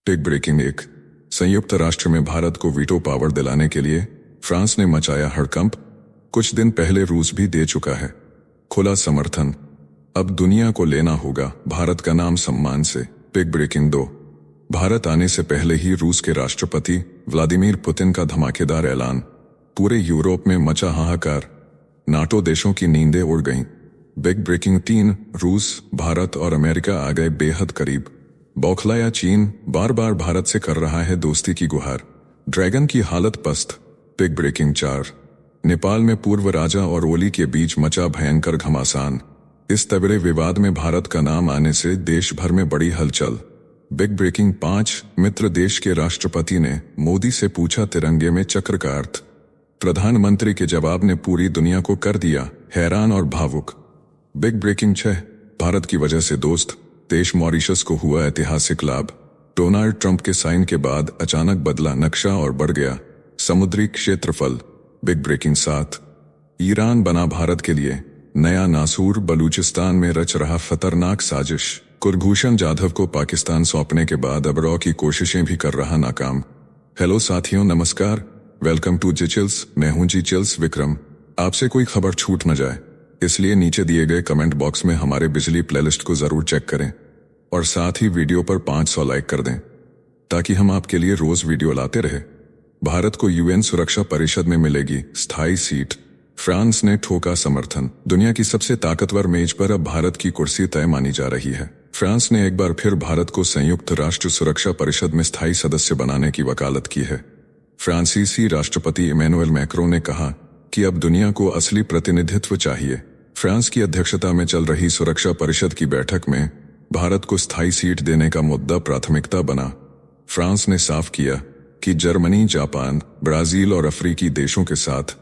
Take breaking एक। संयुक्त राष्ट्र में भारत को वीटो पावर दिलाने के लिए फ्रांस ने मचाया हड़कंप। कुछ दिन पहले रूस भी दे चुका है खुला समर्थन। अब दुनिया को लेना होगा भारत का नाम सम्मान से। Take breaking 2। भारत आने से पहले ही रूस के राष्ट्रपति व्लादिमीर पुतिन का धमाकेदार ऐलान। पूरे यूरोप में मचा हाहाकार। नाटो देशों की नींदें उड़ गईं। Big breaking 3। रूस, भारत और अमेरिका आ गए बेहद करीब। बौखलाया चीन बार बार भारत से कर रहा है दोस्ती की गुहार। ड्रैगन की हालत पस्त। Big breaking 4। नेपाल में पूर्व राजा और ओली के बीच मचा भयंकर घमासान। इस तगड़े विवाद में भारत का नाम आने से देश भर में बड़ी हलचल। Big breaking 5। मित्र देश के राष्ट्रपति ने मोदी से पूछा तिरंगे में चक्र का अर्थ। प्रधानमंत्री के जवाब ने पूरी दुनिया को कर दिया हैरान और भावुक। Big breaking 6। भारत की वजह से दोस्त देश मॉरिशस को हुआ ऐतिहासिक लाभ। डोनाल्ड ट्रंप के साइन के बाद अचानक बदला नक्शा और बढ़ गया समुद्री क्षेत्रफल। Big breaking 7। ईरान बना भारत के लिए नया नासूर। बलूचिस्तान में रच रहा खतरनाक साजिश। कुलभूषण जाधव को पाकिस्तान सौंपने के बाद अब रॉ की कोशिशें भी कर रहा नाकाम। हेलो साथियों, नमस्कार। वेलकम टू जी चिल्स। मैं हूं जी चिल्स विक्रम। आपसे कोई खबर छूट न जाए इसलिए नीचे दिए गए कमेंट बॉक्स में हमारे बिजली प्लेलिस्ट को जरूर चेक करें और साथ ही वीडियो पर 500 लाइक कर दें ताकि हम आपके लिए रोज वीडियो लाते रहे। भारत को यूएन सुरक्षा परिषद में मिलेगी स्थायी सीट। फ्रांस ने ठोका समर्थन। दुनिया की सबसे ताकतवर मेज पर अब भारत की कुर्सी तय मानी जा रही है। फ्रांस ने एक बार फिर भारत को संयुक्त राष्ट्र सुरक्षा परिषद में स्थायी सदस्य बनाने की वकालत की है। फ्रांसीसी राष्ट्रपति इमैनुअल मैक्रों ने कहा कि अब दुनिया को असली प्रतिनिधित्व चाहिए। फ्रांस की अध्यक्षता में चल रही सुरक्षा परिषद की बैठक में भारत को स्थायी सीट देने का मुद्दा प्राथमिकता बना। फ्रांस ने साफ किया कि जर्मनी, जापान, ब्राजील और अफ्रीकी देशों के साथ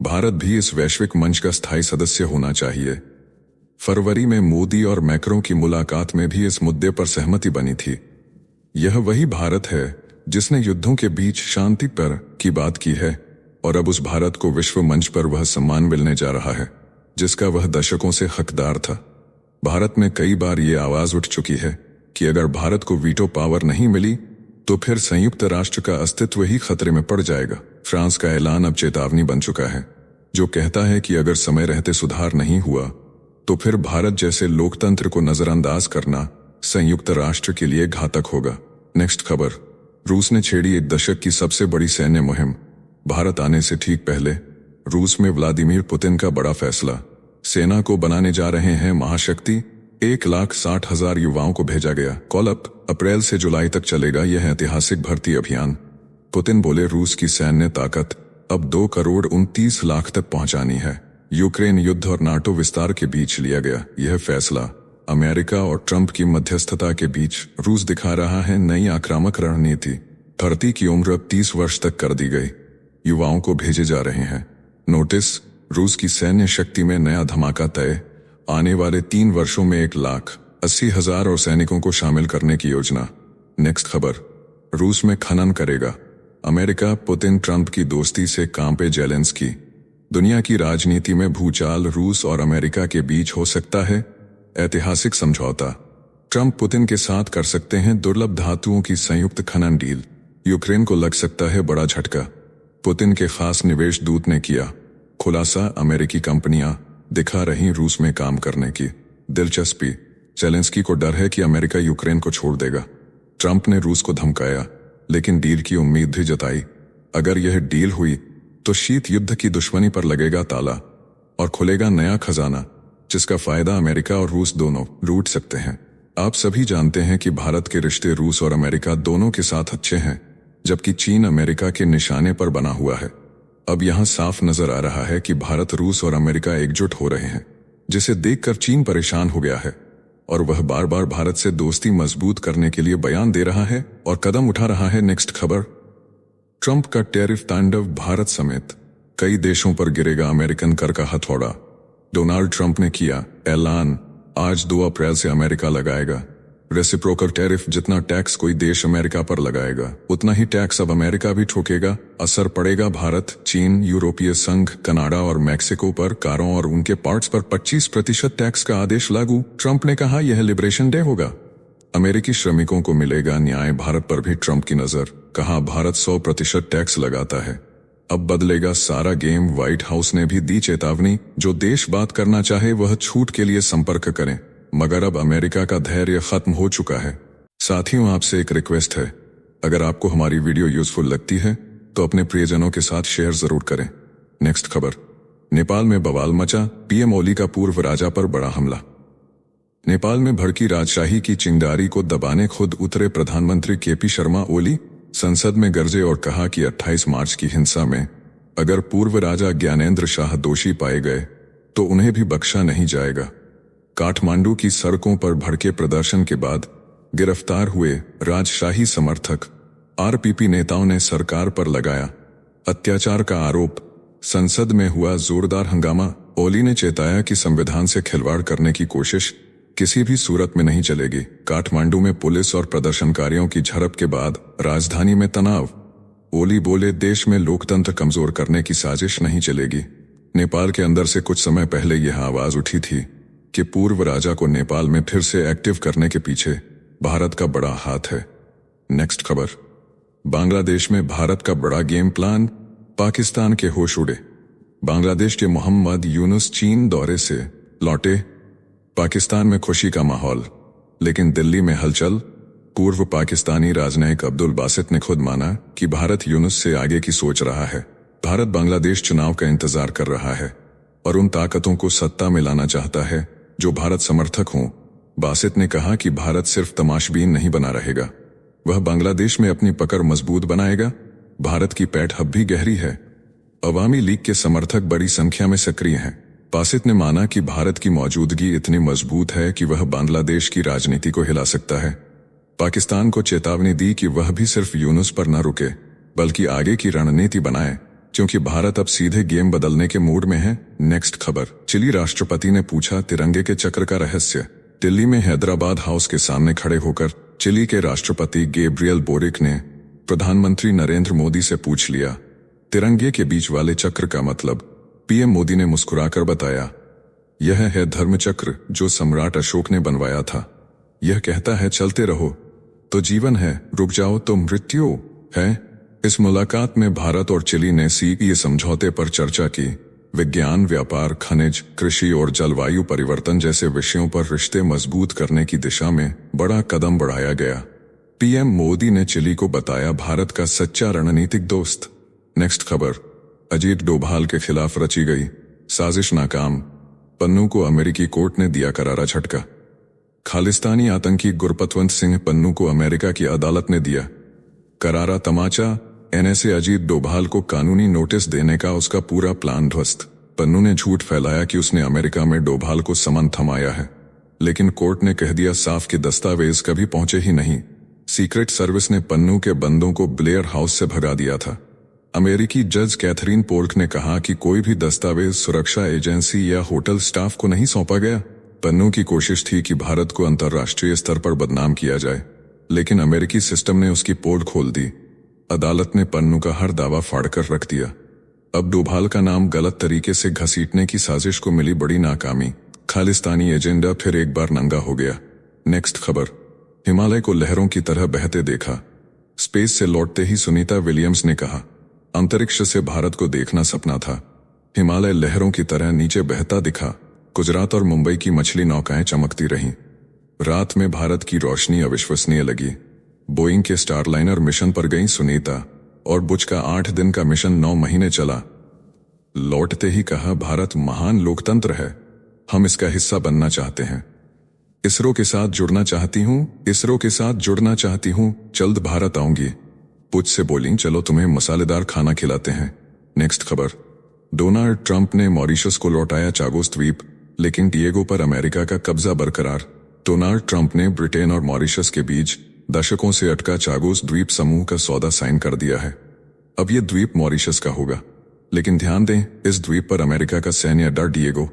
भारत भी इस वैश्विक मंच का स्थायी सदस्य होना चाहिए। फरवरी में मोदी और मैक्रों की मुलाकात में भी इस मुद्दे पर सहमति बनी थी। यह वही भारत है जिसने युद्धों के बीच शांति पर की बात की है और अब उस भारत को विश्व मंच पर वह सम्मान मिलने जा रहा है जिसका वह दशकों से हकदार था। भारत में कई बार ये आवाज उठ चुकी है कि अगर भारत को वीटो पावर नहीं मिली तो फिर संयुक्त राष्ट्र का अस्तित्व ही खतरे में पड़ जाएगा। फ्रांस का ऐलान अब चेतावनी बन चुका है जो कहता है कि अगर समय रहते सुधार नहीं हुआ तो फिर भारत जैसे लोकतंत्र को नजरअंदाज करना संयुक्त राष्ट्र के लिए घातक होगा। नेक्स्ट खबर। रूस ने छेड़ी एक दशक की सबसे बड़ी सैन्य मुहिम। भारत आने से ठीक पहले रूस में व्लादिमीर पुतिन का बड़ा फैसला। सेना को बनाने जा रहे हैं महाशक्ति। 1,60,000 युवाओं को भेजा गया। Call up. अप्रैल से जुलाई तक चलेगा यह ऐतिहासिक भर्ती अभियान। पुतिन बोले रूस की सैन्य ताकत अब 2,29,00,000 तक पहुंचानी है। यूक्रेन युद्ध और नाटो विस्तार के बीच लिया गया यह फैसला। अमेरिका और ट्रंप की मध्यस्थता के बीच रूस दिखा रहा है नई आक्रामक रणनीति। भर्ती की उम्र अब 30 वर्ष तक कर दी गई। युवाओं को भेजे जा रहे हैं। नोटिस। रूस की सैन्य शक्ति में नया धमाका तय। आने वाले 3 वर्षों में 1,80,000 और सैनिकों को शामिल करने की योजना। नेक्स्ट खबर। रूस में खनन करेगा अमेरिका। पुतिन ट्रंप की दोस्ती से कांपे जेलेंस्की। दुनिया की राजनीति में भूचाल। रूस और अमेरिका के बीच हो सकता है ऐतिहासिक समझौता। ट्रंप पुतिन के साथ कर सकते हैं दुर्लभ धातुओं की संयुक्त खनन डील। यूक्रेन को लग सकता है बड़ा झटका। पुतिन के खास निवेश दूत ने किया खुलासा। अमेरिकी कंपनियां दिखा रही रूस में काम करने की दिलचस्पी। जेलेंस्की को डर है कि अमेरिका यूक्रेन को छोड़ देगा। ट्रंप ने रूस को धमकाया लेकिन डील की उम्मीद भी जताई। अगर यह डील हुई तो शीत युद्ध की दुश्मनी पर लगेगा ताला और खुलेगा नया खजाना जिसका फायदा अमेरिका और रूस दोनों लूट सकते हैं। आप सभी जानते हैं कि भारत के रिश्ते रूस और अमेरिका दोनों के साथ अच्छे हैं जबकि चीन अमेरिका के निशाने पर बना हुआ है। अब यहां साफ नजर आ रहा है कि भारत, रूस और अमेरिका एकजुट हो रहे हैं जिसे देखकर चीन परेशान हो गया है और वह बार बार भारत से दोस्ती मजबूत करने के लिए बयान दे रहा है और कदम उठा रहा है। नेक्स्ट खबर। ट्रंप का टैरिफ तांडव। भारत समेत कई देशों पर गिरेगा अमेरिकन कर का हथौड़ा। डोनाल्ड ट्रंप ने किया ऐलान आज 2 अप्रैल से अमेरिका लगाएगा रेसिप्रोकल टैरिफ। जितना टैक्स कोई देश अमेरिका पर लगाएगा उतना ही टैक्स अब अमेरिका भी ठोकेगा। असर पड़ेगा भारत, चीन, यूरोपीय संघ, कनाडा और मैक्सिको पर। कारों और उनके पार्ट्स पर 25% टैक्स का आदेश लागू। ट्रंप ने कहा यह लिबरेशन डे होगा। अमेरिकी श्रमिकों को मिलेगा न्याय, भारत पर भी ट्रंप की नजर, कहा भारत 100% टैक्स लगाता है, अब बदलेगा सारा गेम। व्हाइट हाउस ने भी दी चेतावनी, जो देश बात करना चाहे वह छूट के लिए संपर्क करें, मगर अब अमेरिका का धैर्य खत्म हो चुका है। साथियों, आपसे एक रिक्वेस्ट है, अगर आपको हमारी वीडियो यूजफुल लगती है तो अपने प्रियजनों के साथ शेयर जरूर करें। नेक्स्ट खबर, नेपाल में बवाल मचा, पीएम ओली का पूर्व राजा पर बड़ा हमला। नेपाल में भड़की राजशाही की चिंगारी को दबाने खुद उतरे प्रधानमंत्री केपी शर्मा ओली संसद में गरजे और कहा कि 28 मार्च की हिंसा में अगर पूर्व राजा ज्ञानेंद्र शाह दोषी पाए गए तो उन्हें भी बख्शा नहीं जाएगा। काठमांडू की सड़कों पर भड़के प्रदर्शन के बाद गिरफ्तार हुए राजशाही समर्थक आरपीपी नेताओं ने सरकार पर लगाया अत्याचार का आरोप। संसद में हुआ जोरदार हंगामा। ओली ने चेताया कि संविधान से खिलवाड़ करने की कोशिश किसी भी सूरत में नहीं चलेगी। काठमांडू में पुलिस और प्रदर्शनकारियों की झड़प के बाद राजधानी में तनाव। ओली बोले, देश में लोकतंत्र कमजोर करने की साजिश नहीं चलेगी। नेपाल के अंदर से कुछ समय पहले यह आवाज उठी थी कि पूर्व राजा को नेपाल में फिर से एक्टिव करने के पीछे भारत का बड़ा हाथ है। नेक्स्ट खबर, बांग्लादेश में भारत का बड़ा गेम प्लान, पाकिस्तान के होश उड़े। बांग्लादेश के मोहम्मद यूनुस चीन दौरे से लौटे, पाकिस्तान में खुशी का माहौल, लेकिन दिल्ली में हलचल। पूर्व पाकिस्तानी राजनयिक अब्दुल बासित ने खुद माना कि भारत यूनुस से आगे की सोच रहा है। भारत बांग्लादेश चुनाव का इंतजार कर रहा है और उन ताकतों को सत्ता में लाना चाहता है जो भारत समर्थक हों। बासित ने कहा कि भारत सिर्फ तमाशबीन नहीं बना रहेगा, वह बांग्लादेश में अपनी पकड़ मजबूत बनाएगा। भारत की पैठ अब भी गहरी है। अवामी लीग के समर्थक बड़ी संख्या में सक्रिय हैं। बासित ने माना कि भारत की मौजूदगी इतनी मजबूत है कि वह बांग्लादेश की राजनीति को हिला सकता है। पाकिस्तान को चेतावनी दी कि वह भी सिर्फ यूनुस पर न रुके बल्कि आगे की रणनीति बनाए, क्योंकि भारत अब सीधे गेम बदलने के मूड में है। नेक्स्ट खबर, चिली राष्ट्रपति ने पूछा तिरंगे के चक्र का रहस्य। दिल्ली में हैदराबाद हाउस के सामने खड़े होकर चिली के राष्ट्रपति गैब्रियल बोरिक ने प्रधानमंत्री नरेंद्र मोदी से पूछ लिया तिरंगे के बीच वाले चक्र का मतलब। पीएम मोदी ने मुस्कुराकर बताया, यह है धर्म चक्र जो सम्राट अशोक ने बनवाया था। यह कहता है चलते रहो तो जीवन है, रुक जाओ तो मृत्यु है। इस मुलाकात में भारत और चिली ने सीईए समझौते पर चर्चा की। विज्ञान, व्यापार, खनिज, कृषि और जलवायु परिवर्तन जैसे विषयों पर रिश्ते मजबूत करने की दिशा में बड़ा कदम बढ़ाया गया। पीएम मोदी ने चिली को बताया भारत का सच्चा रणनीतिक दोस्त। नेक्स्ट खबर, अजीत डोभाल के खिलाफ रची गई साजिश नाकाम, पन्नू को अमेरिकी कोर्ट ने दिया करारा झटका। खालिस्तानी आतंकी गुरपतवंत सिंह पन्नू को अमेरिका की अदालत ने दिया करारा तमाचा। एनएसए अजीत डोभाल को कानूनी नोटिस देने का उसका पूरा प्लान ध्वस्त। पन्नू ने झूठ फैलाया कि उसने अमेरिका में डोभाल को समन थमाया है, लेकिन कोर्ट ने कह दिया साफ कि दस्तावेज कभी पहुंचे ही नहीं। सीक्रेट सर्विस ने पन्नू के बंदों को ब्लेयर हाउस से भगा दिया था। अमेरिकी जज कैथरीन पोल्क ने कहा कि कोई भी दस्तावेज सुरक्षा एजेंसी या होटल स्टाफ को नहीं सौंपा गया। पन्नू की कोशिश थी कि भारत को अंतर्राष्ट्रीय स्तर पर बदनाम किया जाए, लेकिन अमेरिकी सिस्टम ने उसकी पोल खोल दी। अदालत ने पन्नू का हर दावा फाड़कर रख दिया। अब डोभाल का नाम गलत तरीके से घसीटने की साजिश को मिली बड़ी नाकामी। खालिस्तानी एजेंडा फिर एक बार नंगा हो गया। नेक्स्ट खबर, हिमालय को लहरों की तरह बहते देखा। स्पेस से लौटते ही सुनीता विलियम्स ने कहा, अंतरिक्ष से भारत को देखना सपना था। हिमालय लहरों की तरह नीचे बहता दिखा। गुजरात और मुंबई की मछली नौकाएं चमकती रहीं। रात में भारत की रोशनी अविश्वसनीय लगी। बोइंग के स्टारलाइनर मिशन पर गई सुनीता और बुच का 8 दिन का मिशन 9 महीने चला। लौटते ही कहा, भारत महान लोकतंत्र है, हम इसका हिस्सा बनना चाहते हैं। इसरो के साथ जुड़ना चाहती हूँ, इसरो के साथ जुड़ना चाहती हूँ, जल्द भारत आऊंगी। पुच से बोली, चलो तुम्हें मसालेदार खाना खिलाते हैं। नेक्स्ट खबर, डोनाल्ड ट्रंप ने मॉरिशस को लौटाया चागोस द्वीप, लेकिन डिएगो पर अमेरिका का कब्जा बरकरार। डोनाल्ड ट्रंप ने ब्रिटेन और मॉरिशस के बीच दशकों से अटका चागोस द्वीप समूह का सौदा साइन कर दिया है। अब यह द्वीप मॉरिशस का होगा, लेकिन ध्यान दें, इस द्वीप पर अमेरिका का सैन्य अड्डा डिएगो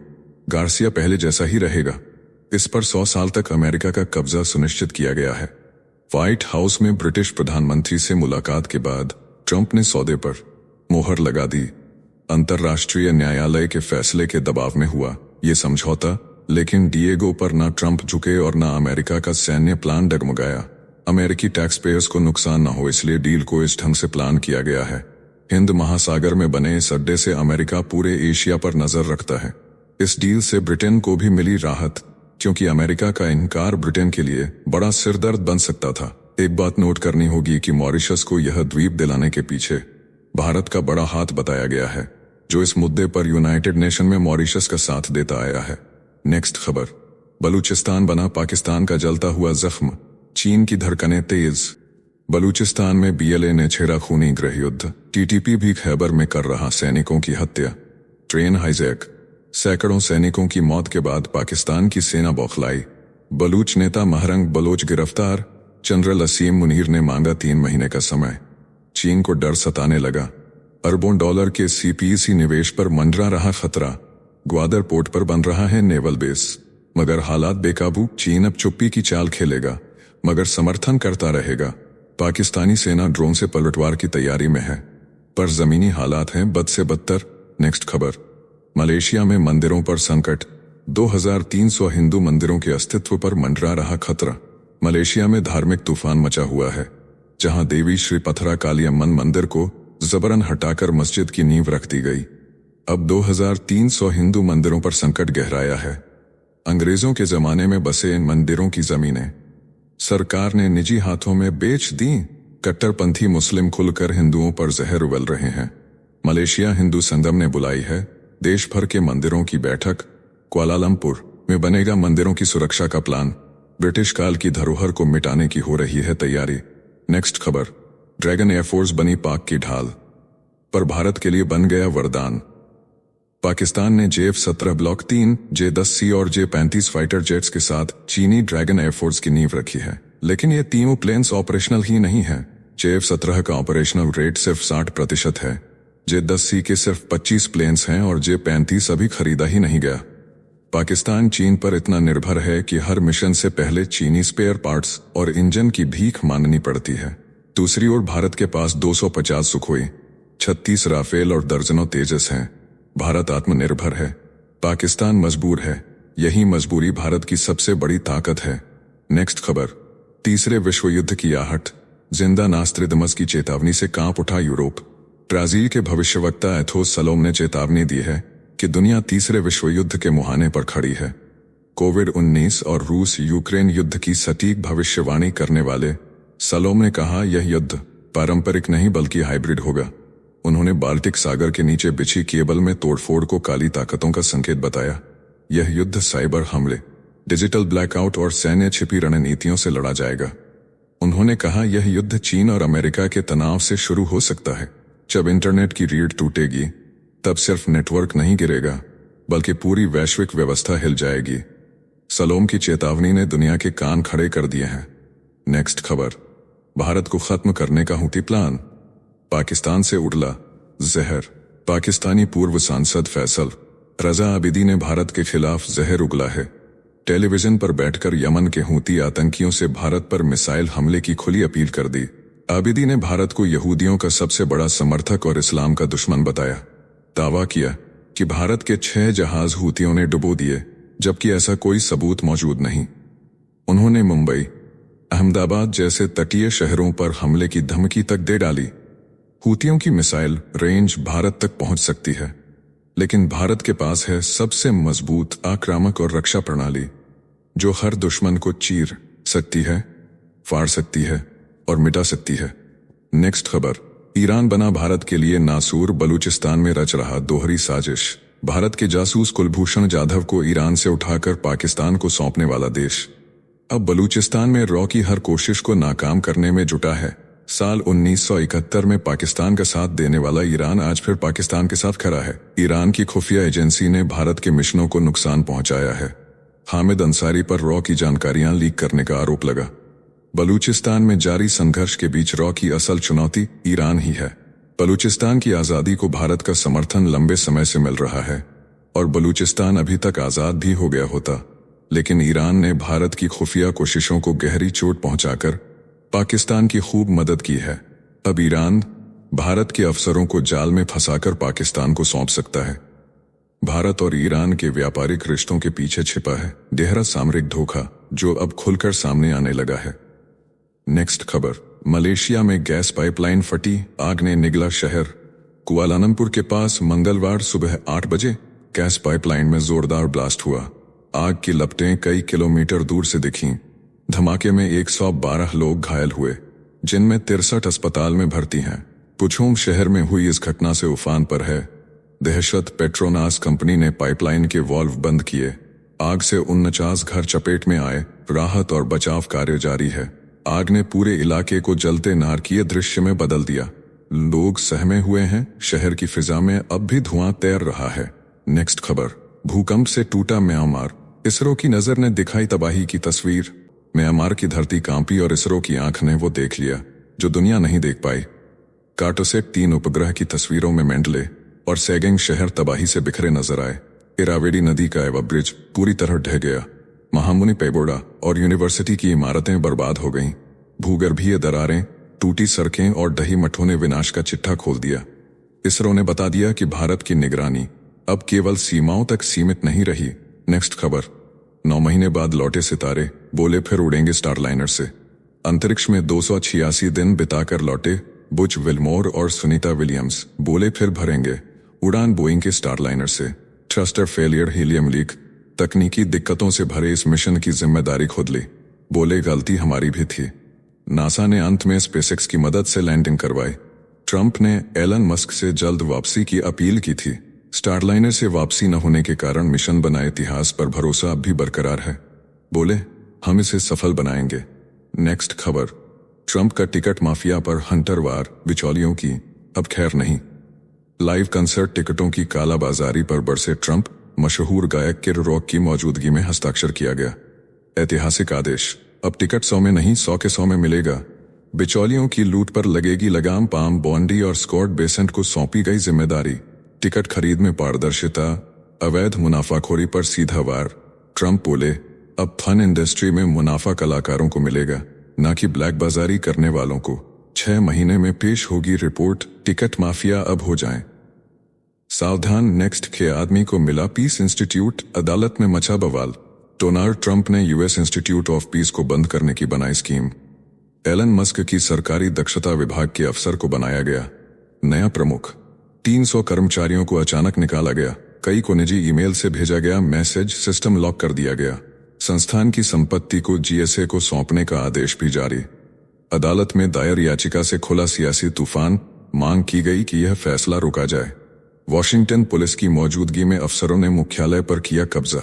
गार्सिया पहले जैसा ही रहेगा। इस पर 100 साल तक अमेरिका का कब्जा सुनिश्चित किया गया है। व्हाइट हाउस में ब्रिटिश प्रधानमंत्री से मुलाकात के बाद ट्रंप ने सौदे पर मोहर लगा दी। अंतर्राष्ट्रीय न्यायालय के फैसले के दबाव में हुआ ये समझौता लेकिन डिएगो पर ना ट्रंप झुके और ना अमेरिका का सैन्य प्लान डगमगाया। अमेरिकी टैक्स पेयर्स को नुकसान न हो इसलिए डील को इस ढंग से प्लान किया गया है। हिंद महासागर में बने इस अड्डे से अमेरिका पूरे एशिया पर नजर रखता है। इस डील से ब्रिटेन को भी मिली राहत, क्योंकि अमेरिका का इनकार ब्रिटेन के लिए बड़ा सिरदर्द बन सकता था। एक बात नोट करनी होगी कि मॉरिशस को यह द्वीप दिलाने के पीछे भारत का बड़ा हाथ बताया गया है, जो इस मुद्दे पर यूनाइटेड नेशन में मॉरिशस का साथ देता आया है। नेक्स्ट खबर, बलूचिस्तान बना पाकिस्तान का जलता हुआ जख्म, चीन की धड़कनें तेज। बलूचिस्तान में बीएलए ने छेड़ा खूनी गृह युद्ध, टीटीपी भी खैबर में कर रहा सैनिकों की हत्या, ट्रेन हाईजैक, सैकड़ों सैनिकों की मौत के बाद पाकिस्तान की सेना बौखलाई। बलूच नेता महरंग बलोच गिरफ्तार, जनरल असीम मुनीर ने मांगा 3 महीने का समय। चीन को डर सताने लगा, अरबों डॉलर के सीपीईसी निवेश पर मंडरा रहा खतरा। ग्वादर पोर्ट पर बन रहा है नेवल बेस, मगर हालात बेकाबू। चीन अब चुप्पी की चाल खेलेगा, मगर समर्थन करता रहेगा। पाकिस्तानी सेना ड्रोन से पलटवार की तैयारी में है, पर जमीनी हालात हैं बद से बदतर। नेक्स्ट खबर, मलेशिया में मंदिरों पर संकट, 2300 हिंदू मंदिरों के अस्तित्व पर मंडरा रहा खतरा। मलेशिया में धार्मिक तूफान मचा हुआ है, जहां देवी श्री पथरा कालियम्मन मंदिर को जबरन हटाकर मस्जिद की नींव रख दी गई। अब 2300 हिंदू मंदिरों पर संकट गहराया है। अंग्रेजों के जमाने में बसे इन मंदिरों की जमीनें सरकार ने निजी हाथों में बेच दी। कट्टरपंथी मुस्लिम खुलकर हिंदुओं पर जहर उगल रहे हैं। मलेशिया हिंदू संगम ने बुलाई है देश भर के मंदिरों की बैठक। कुआलालंपुर में बनेगा मंदिरों की सुरक्षा का प्लान। ब्रिटिश काल की धरोहर को मिटाने की हो रही है तैयारी। नेक्स्ट खबर, ड्रैगन एयरफोर्स बनी पाक की ढाल, पर भारत के लिए बन गया वरदान। पाकिस्तान ने JF-17 ब्लॉक 3, J-10C और J-35 फाइटर जेट्स के साथ चीनी ड्रैगन एयरफोर्स की नींव रखी है, लेकिन ये तीनों प्लेन्स ऑपरेशनल ही नहीं है। JF-17 का ऑपरेशनल रेट सिर्फ 60% है, J-10C के सिर्फ 25 प्लेन्स हैं और J-35 अभी खरीदा ही नहीं गया। पाकिस्तान चीन पर इतना निर्भर है कि हर मिशन से पहले चीनी स्पेयर पार्ट्स और इंजन की भीख मांगनी पड़ती है। दूसरी ओर भारत के पास 250 सुखोई, 36 राफेल और दर्जनों तेजस हैं। भारत आत्मनिर्भर है, पाकिस्तान मजबूर है। यही मजबूरी भारत की सबसे बड़ी ताकत है। नेक्स्ट खबर, तीसरे विश्व युद्ध की आहट, जिंदा नास्त्रिदमस की चेतावनी से कांप उठा यूरोप। ब्राजील के भविष्यवक्ता एथोस सलोम ने चेतावनी दी है कि दुनिया तीसरे विश्व युद्ध के मुहाने पर खड़ी है। कोविड-19 और रूस यूक्रेन युद्ध की सटीक भविष्यवाणी करने वाले सलोम ने कहा, यह युद्ध पारंपरिक नहीं बल्कि हाइब्रिड होगा। उन्होंने बाल्टिक सागर के नीचे बिछी केबल में तोड़फोड़ को काली ताकतों का संकेत बताया। यह युद्ध साइबर हमले, डिजिटल ब्लैकआउट और सैन्य छिपी रणनीतियों से लड़ा जाएगा। उन्होंने कहा, यह युद्ध चीन और अमेरिका के तनाव से शुरू हो सकता है। जब इंटरनेट की रीढ़ टूटेगी, तब सिर्फ नेटवर्क नहीं गिरेगा, बल्कि पूरी वैश्विक व्यवस्था हिल जाएगी। सलोम की चेतावनी ने दुनिया के कान खड़े कर दिए हैं। नेक्स्ट खबर, भारत को खत्म करने का हूती प्लान, पाकिस्तान से उड़ला जहर। पाकिस्तानी पूर्व सांसद फैसल रजा आबिदी ने भारत के खिलाफ जहर उगला है। टेलीविजन पर बैठकर यमन के हूती आतंकियों से भारत पर मिसाइल हमले की खुली अपील कर दी। आबिदी ने भारत को यहूदियों का सबसे बड़ा समर्थक और इस्लाम का दुश्मन बताया। दावा किया कि भारत के 6 जहाज हूतियों ने डुबो दिए, जबकि ऐसा कोई सबूत मौजूद नहीं। उन्होंने मुंबई, अहमदाबाद जैसे तटीय शहरों पर हमले की धमकी तक दे डाली। हूतियों की मिसाइल रेंज भारत तक पहुंच सकती है, लेकिन भारत के पास है सबसे मजबूत आक्रामक और रक्षा प्रणाली, जो हर दुश्मन को चीर सकती है, फाड़ सकती है और मिटा सकती है। नेक्स्ट खबर, ईरान बना भारत के लिए नासूर, बलूचिस्तान में रच रहा दोहरी साजिश। भारत के जासूस कुलभूषण जाधव को ईरान से उठाकर पाकिस्तान को सौंपने वाला देश अब बलूचिस्तान में रॉ की हर कोशिश को नाकाम करने में जुटा है। साल 1971 में पाकिस्तान का साथ देने वाला ईरान आज फिर पाकिस्तान के साथ खड़ा है। ईरान की खुफिया एजेंसी ने भारत के मिशनों को नुकसान पहुंचाया है। हामिद अंसारी पर रॉ की जानकारियां लीक करने का आरोप लगा। बलूचिस्तान में जारी संघर्ष के बीच रॉ की असल चुनौती ईरान ही है। बलूचिस्तान की आजादी को भारत का समर्थन लंबे समय से मिल रहा है और बलूचिस्तान अभी तक आजाद भी हो गया होता, लेकिन ईरान ने भारत की खुफिया कोशिशों को गहरी चोट पहुंचाकर पाकिस्तान की खूब मदद की है। अब ईरान भारत के अफसरों को जाल में फंसाकर पाकिस्तान को सौंप सकता है। भारत और ईरान के व्यापारिक रिश्तों के पीछे छिपा है गहरा सामरिक धोखा जो अब खुलकर सामने आने लगा है। नेक्स्ट खबर, मलेशिया में गैस पाइपलाइन फटी, आग ने निगला शहर। कुआलालंपुर के पास मंगलवार सुबह 8 बजे गैस पाइपलाइन में जोरदार ब्लास्ट हुआ। आग की लपटें कई किलोमीटर दूर से दिखीं। धमाके में 112 लोग घायल हुए, जिनमें 63 अस्पताल में भर्ती हैं। पुछोंग शहर में हुई इस घटना से उफान पर है दहशत। पेट्रोनास कंपनी ने पाइपलाइन के वाल्व बंद किए। आग से 49 घर चपेट में आए। राहत और बचाव कार्य जारी है। आग ने पूरे इलाके को जलते नारकीय दृश्य में बदल दिया। लोग सहमे हुए हैं। शहर की फिजा में अब भी धुआं तैर रहा है। नेक्स्ट खबर, भूकंप से टूटा म्यांमार। इसरो की नजर ने दिखाई तबाही की तस्वीर। म्यांमार की धरती कांपी और इसरो की आंख ने वो देख लिया जो दुनिया नहीं देख पाई। कार्टोसैट 3 उपग्रह की तस्वीरों में मेंडले और सेगेंग शहर तबाही से बिखरे नजर आए। इरावेडी नदी का एवा ब्रिज पूरी तरह ढह गया। महामुनि पेगोडा और यूनिवर्सिटी की इमारतें बर्बाद हो गईं। भूगर्भीय दरारें, टूटी सड़कें और दही मठों ने विनाश का चिट्ठा खोल दिया। इसरो ने बता दिया कि भारत की निगरानी अब केवल सीमाओं तक सीमित नहीं रही। नेक्स्ट खबर, 9 महीने बाद लौटे सितारे, बोले फिर उड़ेंगे स्टारलाइनर से। अंतरिक्ष में 286 दिन बिताकर लौटे बुच विल्मोर और सुनीता विलियम्स, बोले फिर भरेंगे उड़ान बोइंग के स्टारलाइनर से। थ्रस्टर फेलियर, हीलियम लीक, तकनीकी दिक्कतों से भरे इस मिशन की जिम्मेदारी खुद ली। बोले गलती हमारी भी थी। नासा ने अंत में स्पेसएक्स की मदद से लैंडिंग करवाई। ट्रंप ने एलन मस्क से जल्द वापसी की अपील की थी। स्टारलाइनर से वापसी न होने के कारण मिशन बना इतिहास पर भरोसा अब भी बरकरार है। बोले हम इसे सफल बनाएंगे। नेक्स्ट खबर, ट्रंप का टिकट माफिया पर हंटर वार, बिचौलियों की अब खैर नहीं। लाइव कंसर्ट टिकटों की कालाबाजारी पर बरसे ट्रंप। मशहूर गायक किड रॉक की मौजूदगी में हस्ताक्षर किया गया ऐतिहासिक आदेश। अब टिकट 100 में नहीं 100 के 100 में मिलेगा। बिचौलियों की लूट पर लगेगी लगाम। पाम बॉन्डी और स्कॉट बेसेंट को सौंपी गई जिम्मेदारी। टिकट खरीद में पारदर्शिता, अवैध मुनाफाखोरी पर सीधा वार। ट्रंप बोले अब फन इंडस्ट्री में मुनाफा कलाकारों को मिलेगा, न कि ब्लैक बाजारी करने वालों को। 6 महीने में पेश होगी रिपोर्ट, टिकट माफिया अब हो जाएं सावधान। नेक्स्ट, के आदमी को मिला पीस इंस्टीट्यूट, अदालत में मचा बवाल। डोनाल्ड ट्रंप ने यूएस इंस्टीट्यूट ऑफ पीस को बंद करने की बनाई स्कीम। एलन मस्क की सरकारी दक्षता विभाग के अफसर को बनाया गया नया प्रमुख। 300 कर्मचारियों को अचानक निकाला गया। कई को निजी ईमेल से भेजा गया मैसेज, सिस्टम लॉक कर दिया गया। संस्थान की संपत्ति को जीएसए को सौंपने का आदेश भी जारी। अदालत में दायर याचिका से खुला सियासी तूफान। मांग की गई कि यह फैसला रोका जाए। वॉशिंगटन पुलिस की मौजूदगी में अफसरों ने मुख्यालय पर किया कब्जा।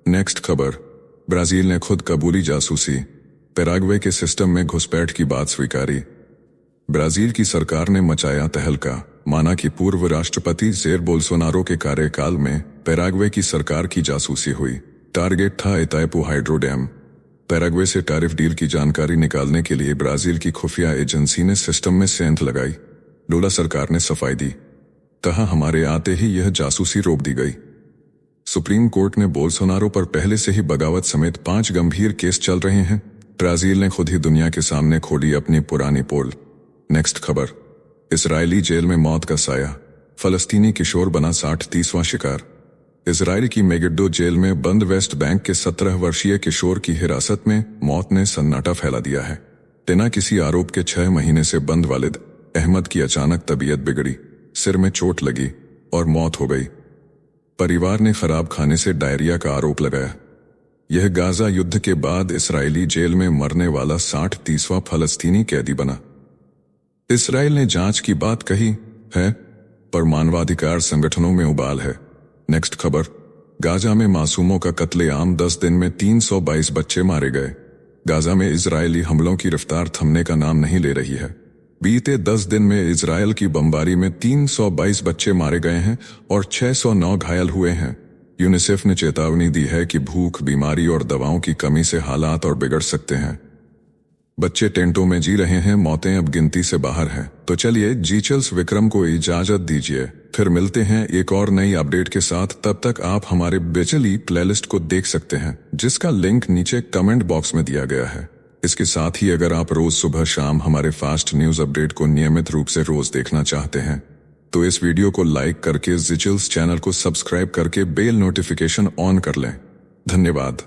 नेक्स्ट खबर, ब्राजील ने खुद कबूली जासूसी। पैराग्वे के सिस्टम में घुसपैठ की बात स्वीकारी। ब्राजील की सरकार ने मचाया तहलका। माना कि पूर्व राष्ट्रपति जेर बोल्सोनारो के कार्यकाल में पैराग्वे की सरकार की जासूसी हुई। टारगेट था इताइपू हाइड्रो डैम। पैराग्वे से टैरिफ डील की जानकारी निकालने के लिए ब्राजील की खुफिया एजेंसी ने सिस्टम में सेंध लगाई। लूला सरकार ने सफाई दी, कहा हमारे आते ही यह जासूसी रोक दी गई। सुप्रीम कोर्ट ने बोल्सोनारो पर पहले से ही बगावत समेत 5 गंभीर केस चल रहे हैं। ब्राजील ने खुद ही दुनिया के सामने खोली अपनी पुरानी पोल। नेक्स्ट खबर, इजरायली जेल में मौत का साया। फलस्तीनी किशोर बना 60-30वां शिकार। इजरायल की मेगिड्डो जेल में बंद वेस्ट बैंक के 17 वर्षीय किशोर की हिरासत में मौत ने सन्नाटा फैला दिया है। बिना किसी आरोप के 6 महीने से बंद वालिद अहमद की अचानक तबीयत बिगड़ी, सिर में चोट लगी और मौत हो गई। परिवार ने खराब खाने से डायरिया का आरोप लगाया। यह गाजा युद्ध के बाद इस्राएली जेल में मरने वाला 60-30वां फलस्तीनी कैदी बना। इस्राएल ने जांच की बात कही है, पर मानवाधिकार संगठनों में उबाल है। नेक्स्ट खबर, गाजा में मासूमों का कत्लेआम। 10 दिन में 322 बच्चे मारे गए। गाजा में इजरायली हमलों की रफ्तार थमने का नाम नहीं ले रही है। बीते 10 दिन में इजरायल की बमबारी में 322 बच्चे मारे गए हैं और 609 घायल हुए हैं। यूनिसेफ ने चेतावनी दी है कि भूख, बीमारी और दवाओं की कमी से हालात और बिगड़ सकते हैं। बच्चे टेंटों में जी रहे हैं, मौतें अब गिनती से बाहर हैं। तो चलिए जीचल्स विक्रम को इजाजत दीजिए, फिर मिलते हैं एक और नई अपडेट के साथ। तब तक आप हमारे बेचली प्लेलिस्ट को देख सकते हैं, जिसका लिंक नीचे कमेंट बॉक्स में दिया गया है। इसके साथ ही अगर आप रोज सुबह शाम हमारे फास्ट न्यूज अपडेट को नियमित रूप से रोज देखना चाहते हैं तो इस वीडियो को लाइक करके जिचिल्स चैनल को सब्सक्राइब करके बेल नोटिफिकेशन ऑन कर लें। धन्यवाद।